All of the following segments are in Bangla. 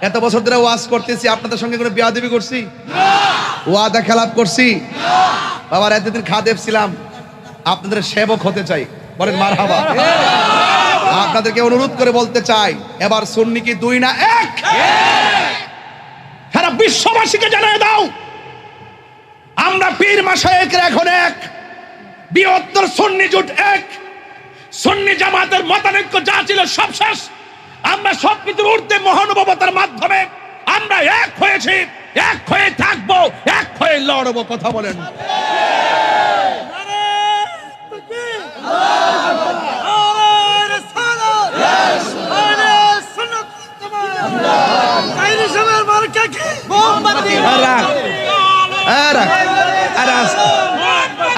এত বছর ধরে ওয়াজ করতেছি, আপনাদের সঙ্গে কোনো বেয়াদবি করছি? ওয়াদা খেলাপ করছি? বাবার এতদিন খাদেম ছিলাম, আপনাদের সেবক হতে চাই, বলেন মারহাবা। আপনাদেরকে অনুরোধ করে বলতে চাই, এবার সুন্নি কি দুই না এক? সারা বিশ্ববাসীকে জানিয়ে দাও, আমরা পীর মাশায়েখরা এখন এক, বৃহত্তর সুন্নি জোট এক। সুন্নি জামাতের মতানৈক্য যা ছিল সব শেষ। আমরা সবকিছুর ঊর্ধ্বে মহানুভবতার মাধ্যমে আমরা এক হয়েছি, এক হয়ে থাকবো, এক হয়ে লড়বো। কথা বলেন।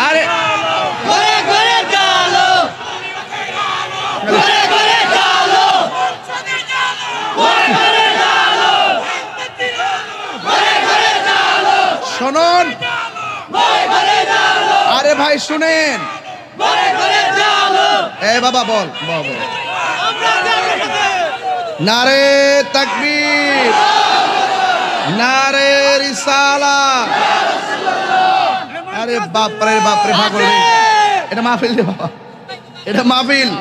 আরে শুনুন, আরে ভাই শুনেন, এ বাবা বল, নারে তাকবীর, নারে রিসালাত। আরে বাপরে বাপরে, পাগল রে, এটা মাহফিল রে বাবা, এটা মাহফিল।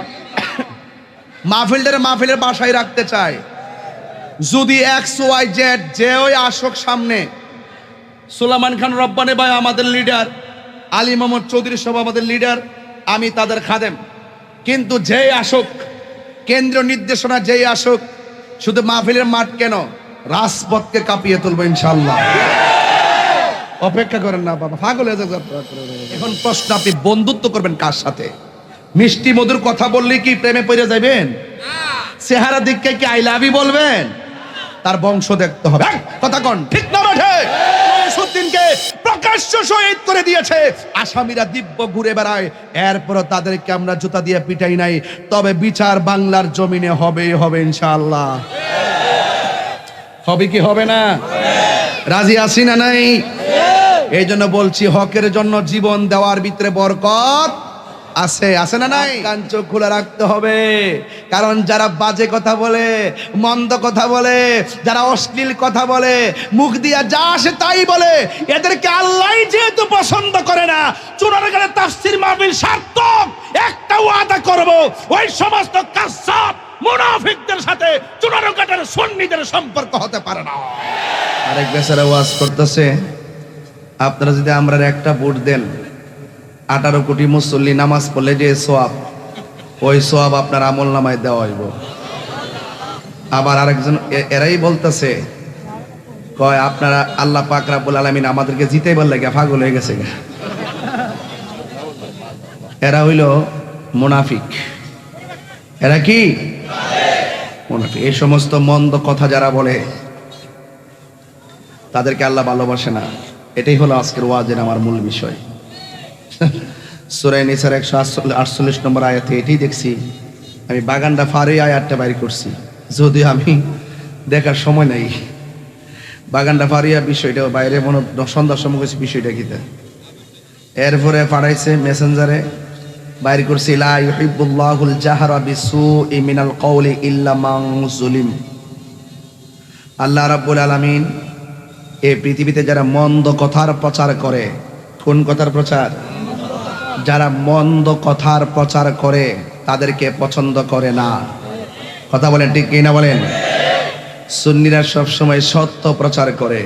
মাহফিলের বাসায় রাখতে চায়। যদি XYZ যে ওই আসক সামনে, সুলাইমান খান রব্বানী ভাই আমাদের লিডার, আলী মোহাম্মদ চৌধুরী সব আমাদের লিডার, আমি তাদের খাদেম, কিন্তু যেই আসক, কেন্দ্রীয় নির্দেশনা যেই আসক, শুধু মাহফিলের মাঠ কেন, রাজপথকে কাঁপিয়ে তুলবো ইনশাআল্লাহ। অপেক্ষা করেন না বাবা, পাগল হয়ে যাবে। এখন প্রশ্ন, আপনি বন্ধুত্ব করবেন কার সাথে? মিষ্টি মধুর কথা বললে কি প্রেমে পড়ে যাবেন? চেহারা দিককে কি আই লাভ ইউ বলবেন? তার বংশ দেখতে হবে। কথা কোন ঠিক না বেঠে? সুদ্দিনকে প্রকাশ্য শহীদ করে দিয়েছে, আসামিরা দিব্য ঘুরে বেড়ায়, এরপরও তাদেরকে আমরা জুতা দিয়ে পিটাই নাই। তবে বিচার বাংলার জমিনে হবেই হবে ইনশাআল্লাহ। হবে কি হবে না? রাজি আছি না নাই? এই জন্য বলছি, হকের জন্য জীবন দেওয়ার ভিতরে বরকত আছে, আছে না নাই? কান চোখ খোলা রাখতে হবে, কারণ যারা বাজে কথা বলে, মন্দ কথা বলে, যারা অশ্লীল কথা বলে, মুখ দিয়া যা আসে তাই বলে, এদেরকে আল্লাহ যেহেতু পছন্দ করে না, চুনারঘাটের তাফসীর মাহফিল সার্থক। একটা ওয়াদা করব, ওই সমস্ত কাযযাব মুনাফিকদের সাথে চুনারঘাটের সুন্নিদের সম্পর্ক হতে পারে না। আরেক বেচারা ওয়াজ করতেছে, আপনারা যদি আমরা একটা ভোট দেন, 18 কোটি মুসল্লি নামাজ পড়লে যে সোয়াব, ওই সোয়াব আপনার আমল নামায় দেওয়া হইব। আবার আরেকজন এরাই বলতেছে, কয় আপনারা আল্লাহ পাক রব্বুল আলামিন আমাদেরকে জিতাইবার লাগে পাগল হয়ে গেছে। এরা হইল মুনাফিক। এরা কি মুনাফিক? এই সমস্ত মন্দ কথা যারা বলে, তাদেরকে আল্লাহ ভালোবাসে না। এটাই হলো আজকের ওয়াজের আমার মূল বিষয়। সূরা নিসার 148 নম্বর আয়াতে এটাই দেখছি। আমি বাগানটা ফারে আয়াতটা বাইর করছি, যদিও আমি দেখার সময় নাই। বাগানটা ফারিয়া বিষয়টা বাইরে মনে সন্ধ্যার সময় গেছি বিষয়টা কিতা, এরপরে পাঠাইছে মেসেঞ্জারে, বাইর করছি, লা ইউহিব্বুল্লাহুল জাহরা বিসুই মিনাল কওলি ইল্লা মান যুলিম। আল্লাহ রাব্বুল আলামিন এই পৃথিবীতে যারা মন্দ কথার প্রচার করে, কোন কথার প্রচার? যারা মন্দ কথার প্রচার করে তাদেরকে পছন্দ করে না। কথা বলেন ঠিক কি না বলেন? সুন্নিরা সব সময় সত্য প্রচার করে।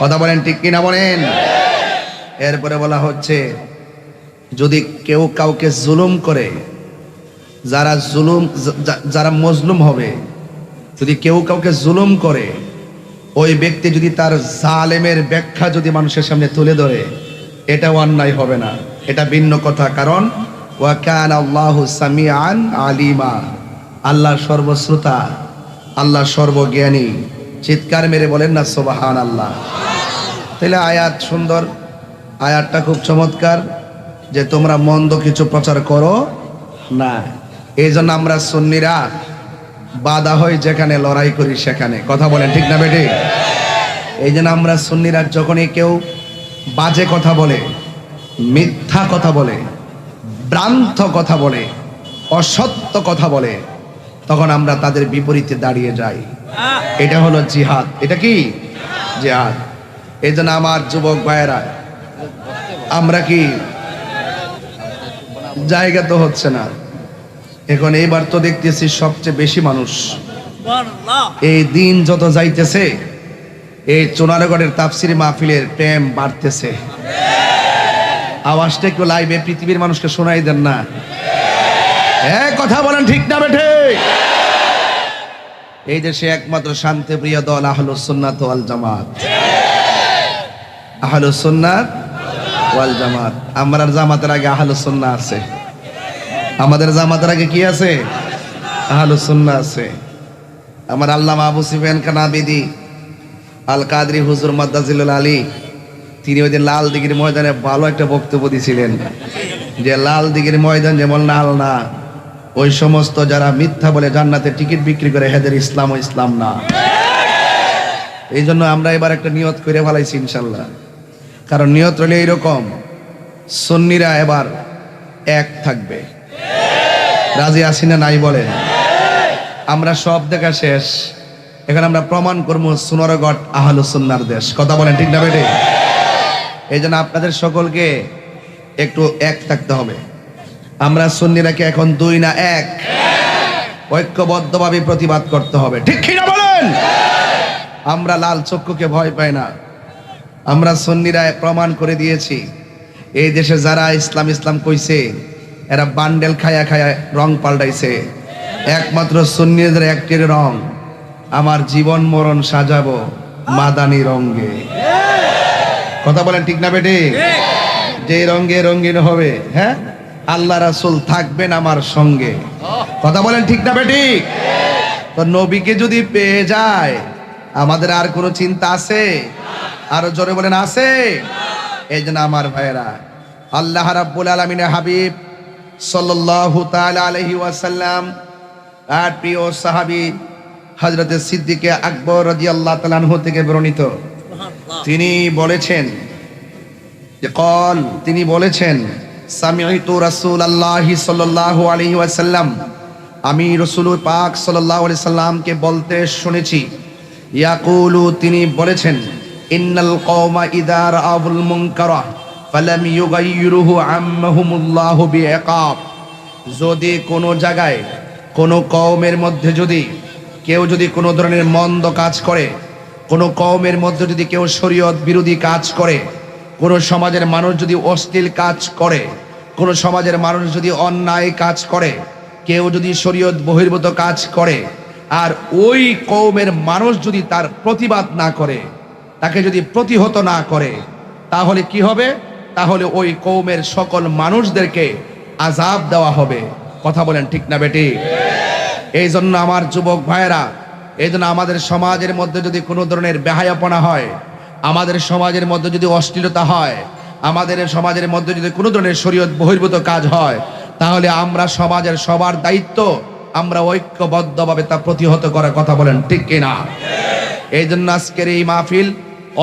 কথা বলেন ঠিক কি না বলেন? এরপরে বলা হচ্ছে, যদি কেউ কাউকে জুলুম করে, যারা মজলুম হবে, যদি কেউ কাউকে জুলুম করে, ওই ব্যক্তি যদি তার জালেমের ব্যাখ্যা যদি মানুষের সামনে তুলে ধরে, এটাও অন্যায় হবে না, এটা ভিন্ন কথা। কারণ ওয়া কানা আল্লাহু সামিআন আলিমা, আল্লাহ সর্বশ্রোতা, আল্লাহ সর্বজ্ঞানী। চিৎকার মেরে বলেন না সুবহানাল্লাহ। তাহলে আয়াত সুন্দর, আয়াতটা খুব চমৎকার, যে তোমরা মন্দ কিছু প্রচার করো না। এই জন্য আমরা সুন্নিরা বাধা হয় যেখানে, লড়াই করি সেখানে। কথা বলেন ঠিক না বেটি? এই জন্য আমরা সুন্নিরা যখনই কেউ বাজে কথা বলে, মিথ্যা কথা বলে, ভ্রান্ত কথা বলে, অসত্য কথা বলে, তখন আমরা তাদের বিপরীতে দাঁড়িয়ে যাই। এটা হলো জিহাদ। এটা কি জিহাদ? এই জন্য আমার যুবক ভাইয়েরা, আমরা কি জায়গা তো হচ্ছে না এখন। এইবার তো দেখতেছি সবচেয়ে বেশি মানুষ, এই দিন যত যাইতেছে এই চুনারগড়ের তাফসির মাহফিলের প্রেম বাড়তেছে। আওয়াজটা একটু লাইভে পৃথিবীর মানুষকে শোনাই দেন না। কথা বলেন ঠিক না বেঠে? এই দেশে একমাত্র শান্তিপ্রিয় দল আহলুস সুন্নাত ওয়াল জামাত। আহলুস সুন্নাত ওয়াল জামাত। আমরা জামাতের আগে আহলুস সুন্নাহ আছে। আমাদের জামাতের আগে কি আছে? আহলুস সুন্নাহ আছে। আমার আল্লামা আবু সুফিয়ান কানাবিদি আল কাদরি হুজুর মাদ্দাজিলুল আলী, তিনি ওই দিন লাল দিঘির ময়দানে ভালো একটা বক্তব্য দিয়েছিলেন যে লাল দিঘির ময়দান যেমন লাল না, ওই সমস্ত যারা মিথ্যা বলে জান্নাতের টিকিট বিক্রি করে হেদের ইসলাম ও ইসলাম না। এই জন্য আমরা এবার একটা নিয়ত করে ফেলাইছি ইনশাল্লাহ। কারণ নিয়ত রইলে এইরকম, সুন্নিরা এবার এক থাকবে। রাজি আছি না নাই বলেন? আমরা সব দেখা শেষ, এখন আমরা প্রমাণ করবো সুনারগড় আহলুস সুন্নাহর দেশ। কথা বলেন ঠিক না বেটে? এই জন্য আপনাদের সকলকে একটু এক থাকতে হবে। আমরা সুন্নিরা কি এখন দুই না এক? ঐক্যবদ্ধভাবে প্রতিবাদ করতে হবে, ঠিক কি না বলেন? আমরা লাল চক্ষুকে ভয় পাই না। আমরা সুন্নিরা প্রমাণ করে দিয়েছি, এই দেশে যারা ইসলাম ইসলাম কইছে এরা বান্ডেল খায়া খায়া রং পাল্টাইছে। একমাত্র সুন্নিদের একটি রং, আমার জীবন মরণ সাজাবো মাদানি রঙে। কথা বলেন ঠিক না বেটে? যে রঙে রঙিন হবে, হ্যাঁ, আল্লাহ রাসূল থাকবেন আমার সঙ্গে। কথা বলেন ঠিক না বেটি? তো নবীকে যদি পেয়ে যায় আমাদের আর কোনো চিন্তা আছে? আরো জোরে বলেন আছে? এই জন্য আমার ভাইয়েরা, আল্লাহ রাব্বুল আলামিনের হাবিব সাল্লাল্লাহু তাআলা আলাইহি ওয়াসাল্লাম আর প্রিয় সাহাবী হযরত সিদ্দিক আকবর রাদিয়াল্লাহু তাআলা আনহু থেকে বর্ণিত, তিনি বলেছেন যে তিনি বলেছেন সামিউতু রাসূলুল্লাহি সাল্লাল্লাহু আলাইহি ওয়াসাল্লাম, আমি রাসূল পাক সাল্লাল্লাহু আলাইহি সাল্লামকে বলতে শুনেছি, ইয়াকুলু, তিনি বলেছেন, ইন্নাল কওমা ইযা রাআউল মুনকারা ফালাম ইউগাইয়িরুহু আম্মাহুমুল্লাহু বিইকাব। যদি কোনো জায়গায় কোনো কওমের মধ্যে যদি কেউ যদি কোনো ধরনের মন্দ কাজ করে, কোনো কওমের মধ্যে যদি কেউ শরীয়ত বিরোধী কাজ করে, কোনো সমাজের মানুষ যদি অশ্লীল কাজ করে, কোনো সমাজের মানুষ যদি অন্যায় কাজ করে, কেউ যদি শরীয়ত বহির্ভূত কাজ করে, আর ওই কওমের মানুষ যদি তার প্রতিবাদ না করে, তাকে যদি প্রতিহত না করে, তাহলে কি হবে? তাহলে ওই কওমের সকল মানুষদেরকে আযাব দেওয়া হবে। কথা বলেন ঠিক না বেটি? এই জন্য আমার যুবক ভাইয়েরা, এই জন্য আমাদের সমাজের মধ্যে যদি কোনো ধরনের বেহায়াপনা হয়, আমাদের সমাজের মধ্যে যদি অশ্লীলতা হয়, আমাদের সমাজের মধ্যে যদি কোনো ধরনের শরীয়ত বহির্ভূত কাজ হয়, তাহলে আমরা সমাজের সবার দায়িত্ব আমরা ঐক্যবদ্ধভাবে তা প্রতিহত করার। কথা বলেন ঠিক কিনা? এই জন্য আজকের এই মাহফিল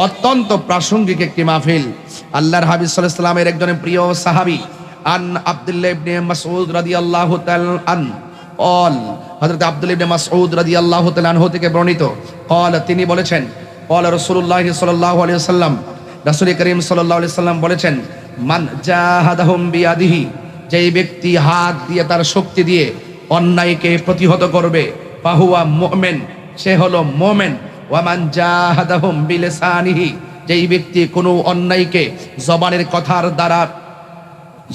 অত্যন্ত প্রাসঙ্গিক একটি মাহফিল। আল্লাহর হাবিব সাল্লাল্লাহু আলাইহি ওয়াসাল্লামের একজন প্রিয় সাহাবী আন আব্দুল্লাহ ইবনে মাসউদ রাদিয়াল্লাহু তাআলা হযরত আব্দুল্লাহ ইবনে মাসউদ রাদিয়াল্লাহু তাআলা আনহু থেকে বর্ণিত, তিনি বলেছেন, রাসূলুল্লাহ সাল্লাল্লাহু আলাইহি ওয়াসাল্লাম, রাসূল করিম সাল্লাল্লাহু আলাইহি ওয়াসাল্লাম বলেছেন, মান জাহাদাহুম বিয়াদিহি, যেই ব্যক্তি হাত দিয়ে তার শক্তি দিয়ে অন্যায়কে প্রতিহত করবে, ফাহুয়া মুমিন, সে হলো মুমিন। ওয়া মান জাহাদাহুম বিলিসানিহি, যেই ব্যক্তি কোনো অন্যায়কে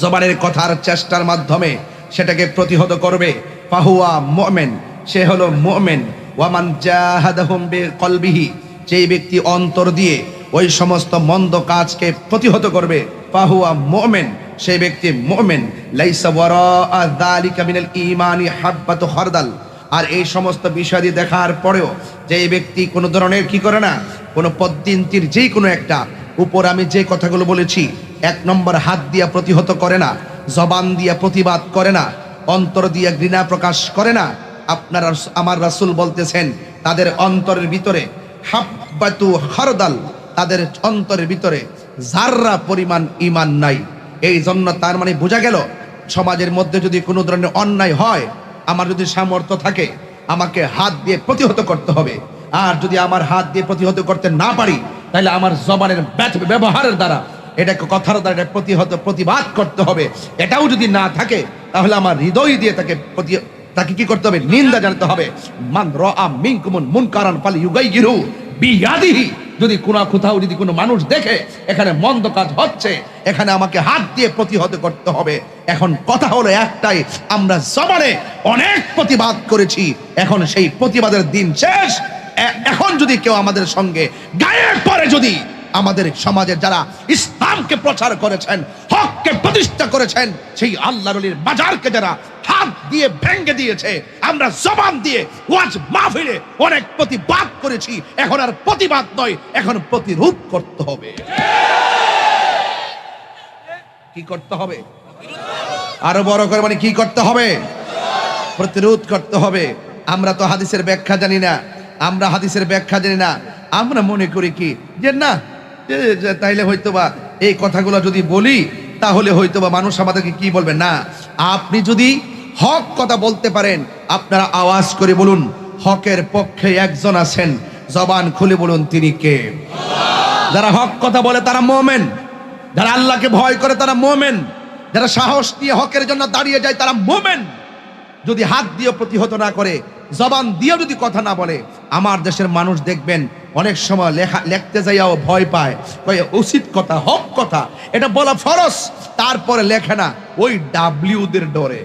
জবানের কথার চেষ্টার মাধ্যমে সেটাকে প্রতিহত করবে, ফাহুয়া মুমিন, সে হলো মুমিন। ওয়া মান জাহাদাহুম বিকলবিহি, যেই ব্যক্তি অন্তর দিয়ে ওই সমস্ত মন্দ কাজকে প্রতিহত করবে, ফাহুয়া মুমিন, সেই ব্যক্তি মুমিন। লাইসা ওয়ারাআ যালিকা মিনাল ঈমানি হাব্বাতু খারদাল। আর এই সমস্ত বিষয় দিয়ে দেখার পরেও যেই ব্যক্তি কোনো ধরনের কি করে না, কোনো পদ্ধতির যেই কোনো একটা উপর আমি যে কথাগুলো বলেছি, এক নম্বর হাত দিয়া প্রতিহত করে না, জবান দিয়া প্রতিবাদ করে না, অন্তর দিয়া ঘৃণা প্রকাশ করে না, আপনারা আমার রাসূল বলতেছেন তাদের অন্তরের ভিতরে হাব্বাতু খারদাল, তাদের অন্তরের ভিতরে যাররা পরিমাণ ঈমান নাই। এই জন্য তার মানে বোঝা গেল, সমাজের মধ্যে যদি কোনো ধরনের অন্যায় হয়, আমার যদি সামর্থ্য থাকে আমাকে হাত দিয়ে প্রতিহত করতে হবে। আর যদি আমার হাত দিয়ে প্রতিহত করতে না পারি, তাহলে আমার জবানের ব্যবহারের দ্বারা, এটাকে কথার দ্বারা এটা প্রতিবাদ করতে হবে। এটাও যদি না থাকে, তাহলে আমার হৃদয় দিয়ে তাকে কি করতে হবে? নিন্দা জানাতে হবে। মান রাআ মিনকুমুল মুনকারান ফালইউগাইয়িরু বিয়াদিহি। যদি কোথাও যদি কোনো মানুষ দেখে এখানে মন্দ কাজ হচ্ছে, এখানে আমাকে হাত দিয়ে প্রতিহত করতে হবে। এখন কথা হলো একটাই, আমরা জবানে অনেক প্রতিবাদ করেছি, এখন সেই প্রতিবাদের দিন শেষ। এখন যদি কেউ আমাদের সঙ্গে গায়ে পড়ে, যদি আমাদের সমাজে যারা ইসলামকে প্রচার করেছেন, হককে প্রতিষ্ঠা করেছেন, সেই আল্লাহর ওলির বাজারকে যারা হাত দিয়ে ভেঙে দিয়েছে, আমরা জবান দিয়ে ওয়াজ মাহফিলে অনেক প্রতিবাদ করেছি। এখন আর প্রতিবাদ নয়, এখন প্রতিরোধ করতে হবে। কি করতে হবে? আরো বড় করে কি করতে হবে? প্রতিরোধ করতে হবে। আমরা তো হাদিসের ব্যাখ্যা জানি না, আমরা মনে করি কি যে না, তাইলে হয়তোবা এই কথাগুলো যদি বলি, তাহলে হয়তোবা মানুষ আমাদেরকে কি বলবে। না, আপনি যদি হক কথা বলতে পারেন, আপনারা আওয়াজ করে বলুন, হকের পক্ষে একজন আছেন, জবান খুলে বলুন, তিনি কে? যারা হক কথা বলে তারা মুমিন, যারা আল্লাহকে ভয় করে তারা মুমিন, যারা সাহস নিয়ে হকের জন্য দাঁড়িয়ে যায় তারা মুমিন। যদি হাত দিয়ে প্রতিহত না করে, জবান দিয়েও যদি কথা না বলে, আমার দেশের মানুষ দেখবেন অনেক সময় লিখতে যাইয়াও ভয় পায়, উচিত কথা, হক কথা, এটা বলা ফরজ, তারপরে লেখে না, ওই ডাব্লিউদের ডরে।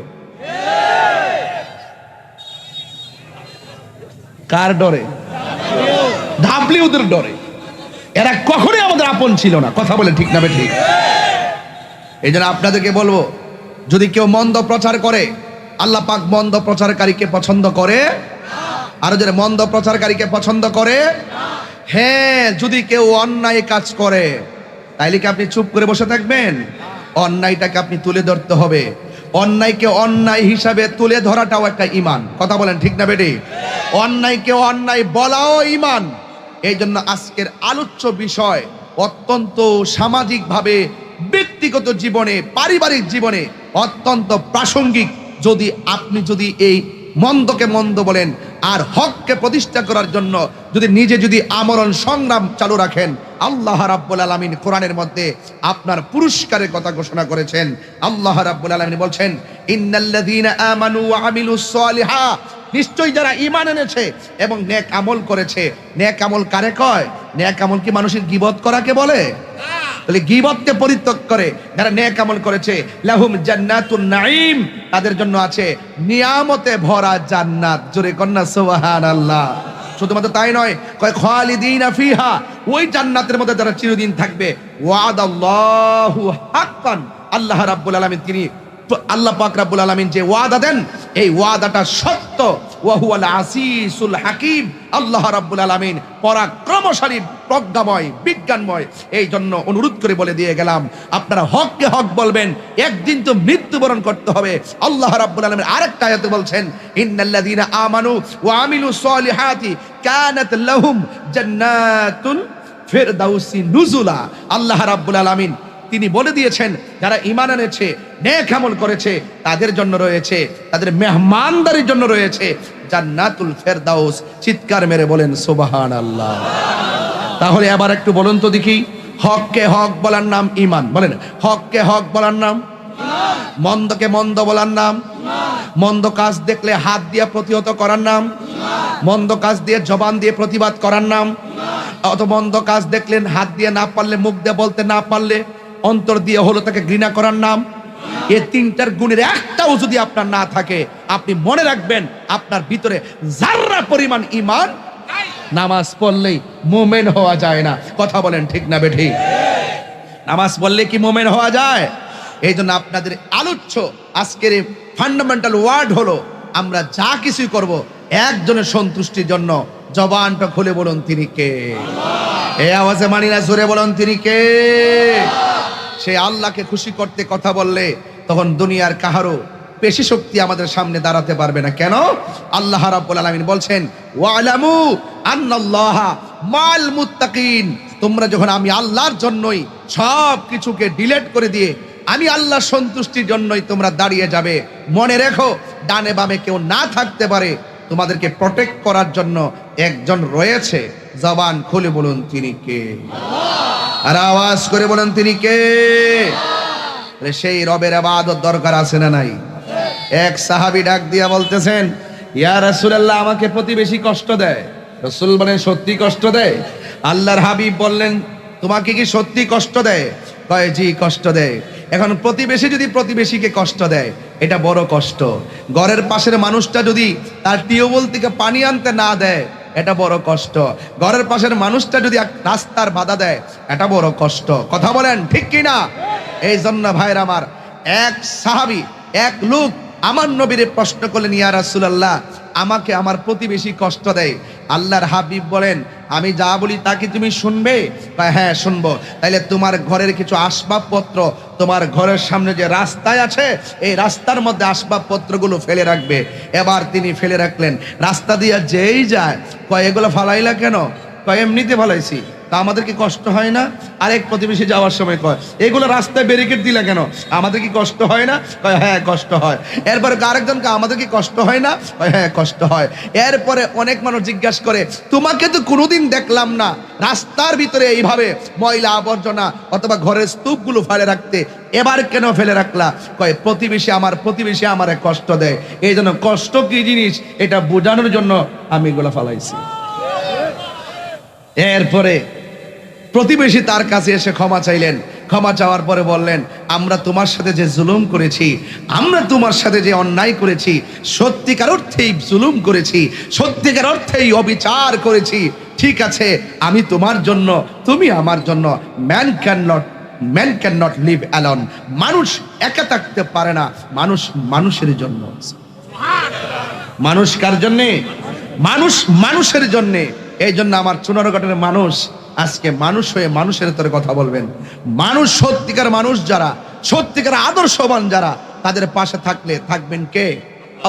কার ডরে? ডাব্লিউদের ডরে। এরা কখনোই আমাদের আপন ছিল না। কথা বলে ঠিক না ঠিক? এই জন্য আপনাদেরকে বলবো, যদি কেউ মন্দ প্রচার করে, আল্লাহ পাক মন্দ প্রচারকারীকে পছন্দ করে। আরো যারা মন্দ প্রচারকারীকে পছন্দ করে, হ্যাঁ, যদি কেউ অন্যায় কাজ করে, তাইলে কি আপনি চুপ করে বসে থাকবেন? অন্যায়টাকে আপনি তুলে ধরতে হবে। অন্যায়কে অন্যায় হিসাবে তুলে ধরাটাও একটা ঈমান। কথা বলেন ঠিক না বেটি? অন্যায়কে অন্যায় বলাও ঈমান। এই জন্য আজকের আলোচ্য বিষয় অত্যন্ত সামাজিকভাবে, ব্যক্তিগত জীবনে, পারিবারিক জীবনে অত্যন্ত প্রাসঙ্গিক। আপনি যদি এই মন্দকে মন্দ বলেন আর হককে প্রতিষ্ঠা করার জন্য যদি আমরণ সংগ্রাম চালু রাখেন, আল্লাহ রাব্বুল আলামিন কোরআনের মধ্যে আপনার পুরস্কারের কথা ঘোষণা করেছেন। আল্লাহ রাব্বুল আলামিন বলছেন, ইন্নাল্লাযীনা আমানু ওয়া আমিলুস সলিহাত, নিশ্চয়ই যারা ঈমান এনেছে এবং নেক আমল করেছে। নেক আমল কারে কয়? নেক আমল কি মানুষের গীবত করাকে বলে? তাহলে গীবতকে পরিত্যাগ করে যারা নেক আমল করেছে, লাহুম জান্নাতুন নাঈম, তাদের জন্য আছে নিয়ামতে ভরা জান্নাত। জোরে কন্যা সুবহানাল্লাহ। শুধুমাত্র তাই নয়, কয় খালিদিনা ফিহা, ওই জান্নাতের মধ্যে যারা চিরদিন থাকবে। ওয়াদাল্লাহু হাক্কান, আল্লাহ রাব্বুল আলামিন আল্লাহ পাক রাব্বুল আলামিন যে ওয়াদা দেন, এই ওয়াদাটা সত্য। ওয়া হুয়াল আসিসুল হাকিম, আল্লাহ রাব্বুল আলামিন পরাক্রমশালী, প্রজ্ঞাময়, বিজ্ঞানময়। এই জন্য অনুরোধ করে বলে দিয়ে গেলাম, আপনারা হককে হক বলবেন, একদিন তো মৃত্যুবরণ করতে হবে। আল্লাহ রাব্বুল আলামিন আরেকটা আয়াতে বলছেন, ইন্নাল্লাযীনা আমানু ওয়া আমিলুস সলিহাতি কানাত লাহুম জান্নাতুল ফিরদাউসি নুজুলা। আল্লাহ রাব্বুল আলামিন তিনি বলে দিয়েছেন, যারা ঈমান এনেছে, নেক আমল করেছে, তাদের জন্য রয়েছে, তাদের মেহমানদারির জন্য রয়েছে জান্নাতুল ফেরদাউস। চিৎকার মেরে বলেন সুবহানাল্লাহ। তাহলে আবার একটু বলুন তো দেখি, হককে হক বলার নাম ঈমান। বলেন, হককে হক বলার নাম ঈমান। মন্দকে মন্দ বলার নাম ঈমান। মন্দ কাজ দেখলে হাত দিয়ে প্রতিহত করার নাম ঈমান। মন্দ কাজ দিয়ে জবান দিয়ে প্রতিবাদ করার নাম ঈমান। অত মন্দ কাজ দেখলেন, হাত দিয়ে না পারলে, মুখ দিয়ে বলতে না পারলে, অন্তর দিয়ে হলো তাকে ঘৃণা করার নাম। এই তিনটার গুণের একটাও যদি আপনার না থাকে, আপনি মনে রাখবেন আপনার ভিতরে যাররা পরিমাণ ঈমান। নামাজ পড়লেই মুমিন হওয়া যায় না। কথা বলেন ঠিক না বেঠিক? নামাজ পড়লে কি মুমিন হওয়া যায়? এই জন্য আপনাদের আলোচ্য আজকের ফান্ডামেন্টাল ওয়ার্ড হলো, আমরা যা কিছুই করব একজনের সন্তুষ্টির জন্য। জবানটা খুলে বলুন, তিনি কে? এই আওয়াজে মানি না, জোরে বলুন, তিনি কে? সেই আল্লাহকে খুশি করতে কথা বললে তখন দুনিয়ার কাহারও পেশি শক্তি আমাদের সামনে দাঁড়াতে পারবে না। কেন? আল্লাহ রাব্বুল আলামিন বলছেন, ওয়ালামু আন্নাল্লাহা মাল মুত্তাকিন, তোমরা যখন আমি আল্লাহর জন্যই সব কিছুকে ডিলিট করে দিয়ে আমি আল্লাহর সন্তুষ্টির জন্যই তোমরা দাঁড়িয়ে যাবে, মনে রেখো ডানে বামে কেউ না থাকতে পারে, তোমাদেরকে প্রটেক্ট করার জন্য একজন রয়েছে। জবান খুলে বলুন তিনি কে? আর আওয়াজ করে বলুন তিনি কে? সেই রবের ইবাদত দরকার আছে না নাই? এক সাহাবী ডাক দিয়া বলতেছেন, ইয়া রাসূলুল্লাহ, আমাকে প্রতিবেশী কষ্ট দেয়। রাসূল বলেন, সত্যি কষ্ট দেয়? আল্লাহর হাবিব বললেন, তোমাকে কি সত্যি কষ্ট দেয়? কয়, জি কষ্ট দেয়। এখন প্রতিবেশী যদি প্রতিবেশীকে কষ্ট দেয়, এটা বড় কষ্ট। ঘরের পাশের মানুষটা যদি তার টিউবওয়েল থেকে পানি আনতে না দেয়, এটা বড় কষ্ট। ঘরের পাশের মানুষটা যদি রাস্তার বাধা দেয়, এটা বড় কষ্ট। কথা বলেন ঠিক কিনা? এই জন্য ভাইরা আমার, এক সাহাবী, এক লোক আমার নবীরে প্রশ্ন করলেন, ইয়া রাসূলুল্লাহ, আমাকে আমার প্রতিবেশী কষ্ট দেয়। আল্লাহর হাবিব বলেন, আমি যা বলি তা কি তুমি শুনবে? হ্যাঁ শুনবো। তাইলে তোমার ঘরের কিছু আসবাবপত্র তোমার ঘরের সামনে যে রাস্তায় আছে, এই রাস্তার মধ্যে আসবাবপত্রগুলো ফেলে রাখবে। এবার তিনি ফেলে রাখলেন। রাস্তা দিয়ে যেই যায়, কয় এগুলো ফালাইলা কেন? কয় এমনিতে ফালাইছি। তা আমাদের কি কষ্ট হয় না? আরেক প্রতিবেশী যাওয়ার সময় কয়, এগুলো রাস্তায় ব্যারিকেড দিলা কেন? আমাদের কি কষ্ট হয় না? কয় হ্যাঁ কষ্ট হয়। এরপরে আরেকজনকে, আমাদের কি কষ্ট হয় না? কয় হ্যাঁ কষ্ট হয়। এরপরে অনেক মানুষ জিজ্ঞাসা করে, তোমাকে তো কোনোদিন দেখলাম না রাস্তার ভিতরে এইভাবে ময়লা আবর্জনা অথবা ঘরের স্তূপগুলো ফেলে রাখতে, এবার কেন ফেলে রাখলা? কয় প্রতিবেশী আমারে কষ্ট দেয়, এই জন্য কষ্ট কি জিনিস এটা বোঝানোর জন্য আমি এগুলো ফালাইছি। এরপরে প্রতিবেশী তার কাছে এসে ক্ষমা চাইলেন। ক্ষমা চাওয়ার পরে বললেন, আমরা তোমার সাথে যে জুলুম করেছি, আমরা তোমার সাথে যে অন্যায় করেছি, সত্যিকার অর্থেই জুলুম করেছি, সত্যিকার অর্থেই অবিচার করেছি। ঠিক আছে, আমি তোমার জন্য, তুমি আমার জন্য। Man can not live alone. মানুষ একা থাকতে পারে না, মানুষ মানুষের জন্য। মানুষ কার জন্যে? মানুষ মানুষের জন্যে। এই জন্য আমার চুনারঘাটের মানুষ আজকে মানুষ হয়ে মানুষের তোরে কথা বলবেন। মানুষ, সত্যিকার মানুষ যারা, সত্যিকার আদর্শবান যারা, তাদের পাশে থাকলে থাকবেন কে?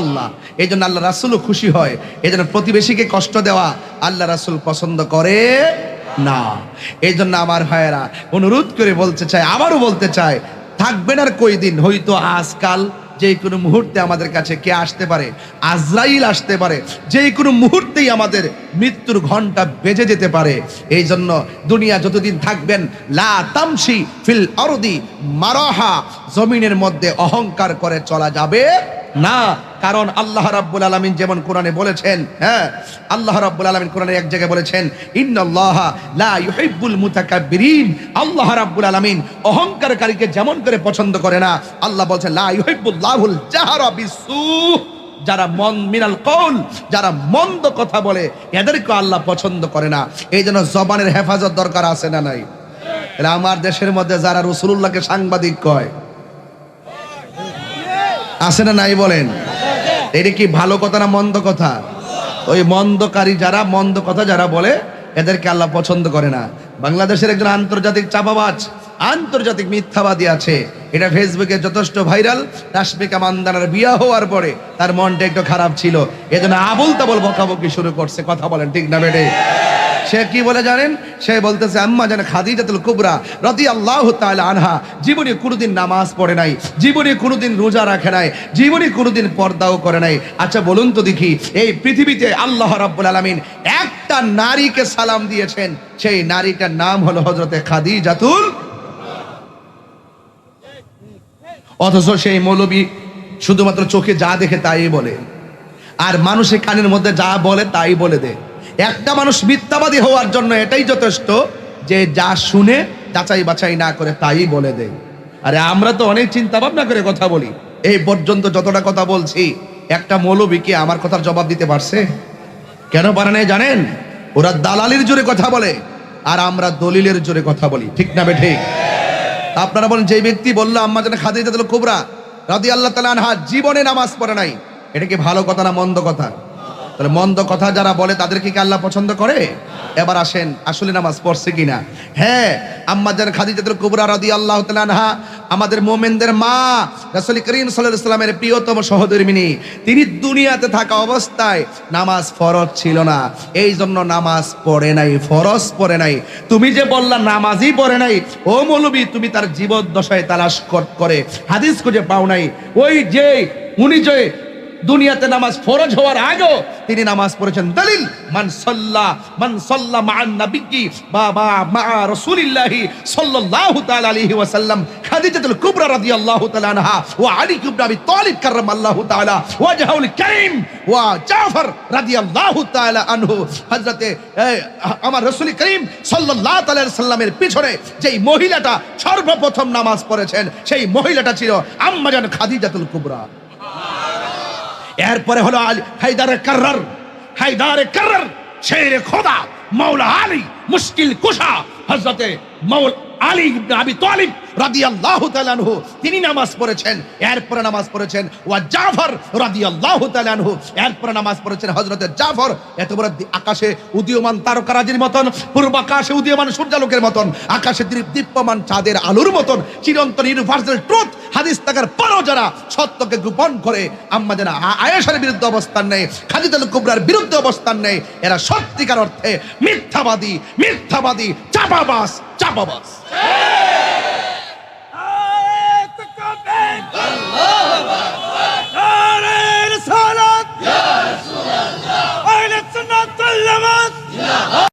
আল্লাহ। এই জন্য আল্লাহ রাসূলও খুশি হয়। এই জন্য প্রতিবেশীকে কষ্ট দেওয়া আল্লাহ রাসূল পছন্দ করে না। এই জন্য আমার ভাইয়েরা, অনুরোধ করে বলতে চাই, আবারও বলতে চাই, থাকবেন আর কয়দিন? হয়তো আজকাল যে কোনো মুহূর্তে আমাদের কাছে কে আসতে পারে? আজরাইল আসতে পারে। যে কোনো মুহূর্তেই আমাদের মৃত্যুর ঘন্টা বেজে যেতে পারে। এই জন্য দুনিয়া যতদিন থাকবেন, লা তামশি ফিল আরদি মারাহা, জমিনের মধ্যে অহংকার করে চলা যাবে না। কারণ আল্লাহ রাব্বুল আলামিন যেমন কোরআনে বলেছেন, হ্যাঁ, আল্লাহ রাব্বুল আলামিন কোরআনে এক জায়গায় বলেছেন, ইন্নাল্লাহা লা ইউহিব্বুল মুতাকাব্বিরিন। আল্লাহ রাব্বুল আলামিন অহংকারকারীকে যেমন করে পছন্দ করে না, আল্লাহ বলেছেন লা ইউহিব্বুল্লাহুল জাহরা বিসু। যারা মিনাল কওল, যারা মন্দ কথা বলে, এদেরকে আল্লাহ পছন্দ করে না। এই জন্য জবানের হেফাজত দরকার আছে না নাই? এরা আমার দেশের মধ্যে যারা রাসূলুল্লাহকে সাংবাদিক কয়, আছে না নাই বলেন? এটা কি ভালো কথা না মন্দ কথা? ওই মন্দকারী যারা, মন্দ কথা যারা বলে, এদেরকে আল্লাহ পছন্দ করে না। বাংলাদেশের একজন আন্তর্জাতিক চাপাবাজ, আন্তর্জাতিক মিথ্যাবাদী আছে, এটা ফেসবুকে যথেষ্ট ভাইরাল। রাশমিকা মান্দানার বিয়ে হওয়ার পরে তার মনটা একটু খারাপ ছিল, এজন্য আবুল তাবুল বকাবকি শুরু করছে। কথা বলেন ঠিক না বেটে? সে কি বলে জানেন? সে বলতেছে, আম্মা জান খাদিজাতুল কুবরা রাদিয়াল্লাহু তাআলা আনহা জীবনে কোনোদিন নামাজ পড়ে নাই, জীবনে কোনোদিন রোজা রাখে নাই, জীবনে কোনোদিন পর্দাও করে নাই। আচ্ছা বলুন তো দেখি, এই পৃথিবীতে আল্লাহ রাব্বুল আলামিন একটা নারীকে সালাম দিয়েছেন, সেই নারীটার নাম হলো হযরতে খাদিজাতুল। অথচ সেই মৌলবী শুধুমাত্র চোখে যা দেখে তাই বলে, আর মানুষের কানের মধ্যে যা বলে তাই বলে দেয়। একটা মানুষ মিথ্যাবাদী হওয়ার জন্য এটাই যথেষ্ট যে যা শুনে যাচাই বাছাই না করে তাই বলে দেয়। আরে আমরা তো অনেক চিন্তা ভাবনা করে কথা বলি। এই পর্যন্ত যতটা কথা বলছি, একটা মৌলবী কি আমার কথার জবাব দিতে পারছে? কেন পারে নাই জানেন? ওরা দালালির জোরে কথা বলে, আর আমরা দলিলের জোরে কথা বলি। ঠিক না বেঠিক? আপনারা বলেন, যে ব্যক্তি বললো আম্মা জান খাদিজাতুল কুবরা রাদিয়াল্লাহু তাআলা আনহা জীবনে নামাজ পড়ে নাই, এটা কি ভালো কথা না মন্দ কথা? তাহলে মন্দ কথা যারা বলে তাদেরকে কি আল্লাহ পছন্দ করে? এবার আসেন, আসলে নামাজ পড়ছে কিনা? হ্যাঁ, আম্মা জান খাদিজাতুল কুবরা রাদিয়াল্লাহু তাআলা আনহা আমাদের মুমিনদের মা, রাসূল করিম সাল্লাল্লাহু আলাইহি ওয়াসাল্লামের প্রিয়তম সহধর্মিণী। তিনি দুনিয়াতে থাকা অবস্থায় নামাজ ফরজ ছিল না, এই জন্য নামাজ পড়ে নাই, ফরজ পড়ে নাই। তুমি যে বললা নামাজই পড়ে নাই, ও মৌলবী, তুমি তার জীবদ্দশায় তালাশ করে হাদিস খুঁজে পাও নাই। ওই যে উনি যে দুনিয়াতে নামাজ ফরজ হওয়ার আগেও তিনি নামাজ পড়েছেন। দলিল মান সাল্লা মান নবিয়্যি বা মা রাসূলিল্লাহি সাল্লাল্লাহু তাআলা আলাইহি ওয়াসাল্লাম খাদিজাতুল কুবরা রাদিয়াল্লাহু তাআলা আনহা ওয়া আলী ইবনে আবি তালিব কাররামাল্লাহু তাআলা ওয়াজহুল কারীম ওয়া জাফর রাদিয়াল্লাহু তাআলা আনহু। হযরতে আমার রাসূল করিম সাল্লাল্লাহু তাআলা আলাইহি সাল্লামের পিছনে যেই মহিলাটা সর্বপ্রথম নামাজ পড়েছেন সেই মহিলাটা ছিল আম্মা জান খাদিজাতুল কুবরা। এরপরে হলো হায়দারে কাররার শেরে খোদা মাওলা আলী মুশকিল কুশা হযরতে মাওলা আলী ইবনে আবি তালিব রাদিয়াল্লাহু তাআলা আনহু তিনি নামাজ পড়েছেন। এরপরে নামাজ পড়েছেন ওয়া জাফর রাদিয়াল্লাহু তাআলা আনহু। এরপরে নামাজ পড়েছেন হযরতে জাফর। এত বড় আকাশে উদীয়মান তারকারাজির মতন, পূর্ব আকাশে উদীয়মান সূর্যালোকের মতন, আকাশে দীপ্যমান চাঁদের আলোর মতন চিরন্তন ইউনিভার্সাল ট্রুথ হাদিস থাকার পরও যারা সত্যকে গোপন করে আম্মা জান আয়েশার বিরুদ্ধে অবস্থান নেয়, খাদিজাতুল কুবরার বিরুদ্ধে অবস্থান নেয়, এরা সত্যিকার অর্থে মিথ্যাবাদী চাপাবাজ।